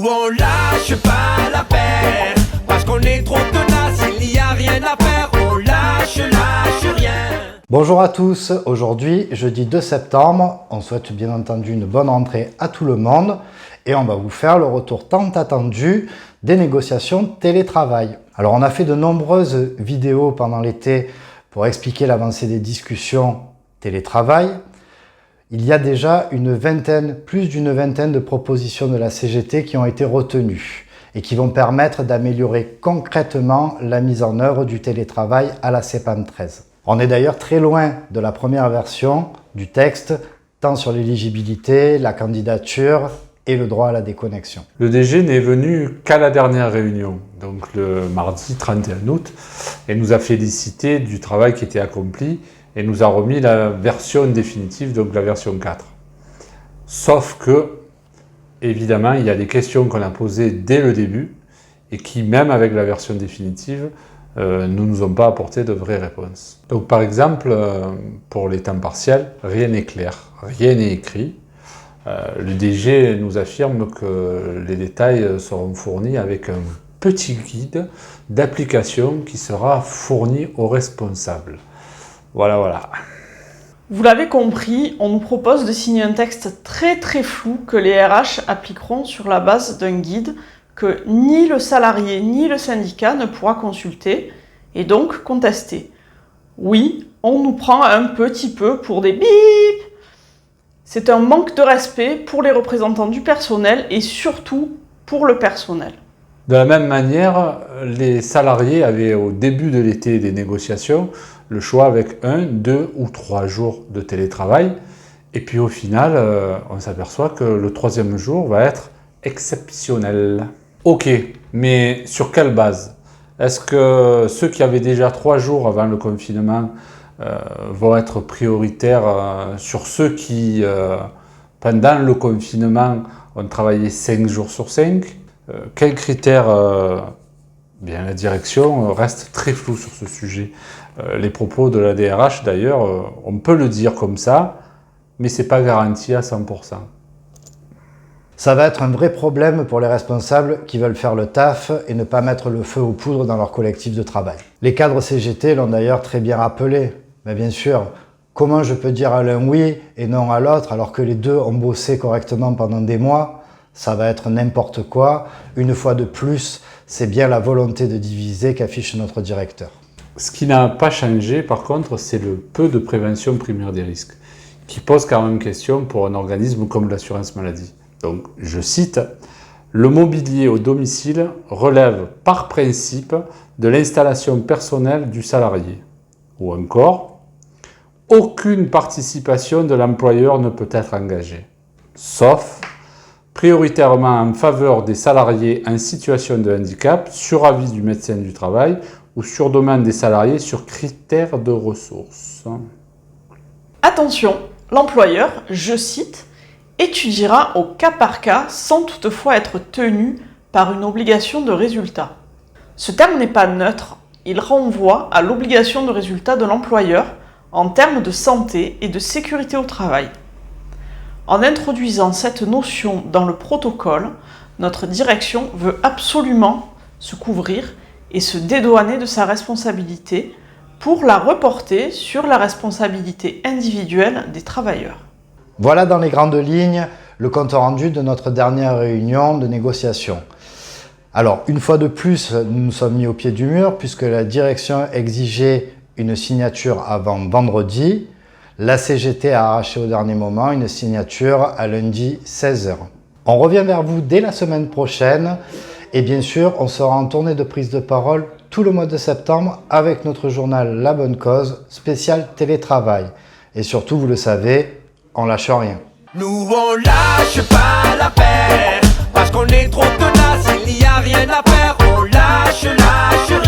on lâche pas l'affaire, parce qu'on est trop tenace, il n'y a rien à faire, on lâche rien. Bonjour à tous, aujourd'hui jeudi 2 septembre, on souhaite bien entendu une bonne rentrée à tout le monde et on va vous faire le retour tant attendu des négociations télétravail. Alors on a fait de nombreuses vidéos pendant l'été pour expliquer l'avancée des discussions télétravail. Il y a déjà plus d'une vingtaine de propositions de la CGT qui ont été retenues et qui vont permettre d'améliorer concrètement la mise en œuvre du télétravail à la CPAM 13. On est d'ailleurs très loin de la première version du texte, tant sur l'éligibilité, la candidature et le droit à la déconnexion. Le DG n'est venu qu'à la dernière réunion, donc le mardi 31 août, et nous a félicité du travail qui était accompli et nous a remis la version définitive, donc la version 4. Sauf que, évidemment, il y a des questions qu'on a posées dès le début et qui, même avec la version définitive, ne nous ont pas apporté de vraies réponses. Donc par exemple, pour les temps partiels, rien n'est clair, rien n'est écrit. Le DG nous affirme que les détails seront fournis avec un petit guide d'application qui sera fourni aux responsables. Voilà. Vous l'avez compris, on nous propose de signer un texte très flou que les RH appliqueront sur la base d'un guide que ni le salarié ni le syndicat ne pourra consulter et donc contester. Oui, on nous prend un petit peu pour des bip. C'est un manque de respect pour les représentants du personnel et surtout pour le personnel. De la même manière, les salariés avaient au début de l'été des négociations le choix avec 1, 2 ou 3 jours de télétravail. Et puis au final, on s'aperçoit que le 3e jour va être exceptionnel. Ok, mais sur quelle base? Est-ce que ceux qui avaient déjà 3 jours avant le confinement vont être prioritaires sur ceux qui, pendant le confinement, ont travaillé 5 jours sur 5? Quels critères Bien, la direction reste très floue sur ce sujet. Les propos de la DRH, d'ailleurs, on peut le dire comme ça, mais ce n'est pas garanti à 100%. Ça va être un vrai problème pour les responsables qui veulent faire le taf et ne pas mettre le feu aux poudres dans leur collectif de travail. Les cadres CGT l'ont d'ailleurs très bien rappelé. Mais bien sûr, comment je peux dire à l'un oui et non à l'autre alors que les deux ont bossé correctement pendant des mois? Ça va être n'importe quoi. Une fois de plus, c'est bien la volonté de diviser qu'affiche notre directeur. Ce qui n'a pas changé, par contre, c'est le peu de prévention primaire des risques, qui pose quand même question pour un organisme comme l'assurance maladie. Donc, je cite, « Le mobilier au domicile relève par principe de l'installation personnelle du salarié. » Ou encore, « Aucune participation de l'employeur ne peut être engagée, sauf prioritairement en faveur des salariés en situation de handicap, sur avis du médecin du travail ou sur demande des salariés sur critères de ressources. » Attention, l'employeur, je cite, étudiera au cas par cas sans toutefois être tenu par une obligation de résultat. Ce terme n'est pas neutre, il renvoie à l'obligation de résultat de l'employeur en termes de santé et de sécurité au travail. En introduisant cette notion dans le protocole, notre direction veut absolument se couvrir et se dédouaner de sa responsabilité pour la reporter sur la responsabilité individuelle des travailleurs. Voilà dans les grandes lignes le compte rendu de notre dernière réunion de négociation. Alors, une fois de plus, nous nous sommes mis au pied du mur puisque la direction exigeait une signature avant vendredi. La CGT a arraché au dernier moment une signature à lundi 16h. On revient vers vous dès la semaine prochaine et bien sûr, on sera en tournée de prise de parole tout le mois de septembre avec notre journal La Bonne Cause, spécial télétravail. Et surtout, vous le savez, on lâche rien. Nous on lâche pas l'affaire, parce qu'on est trop tenace, il n'y a rien à faire, on lâche rien.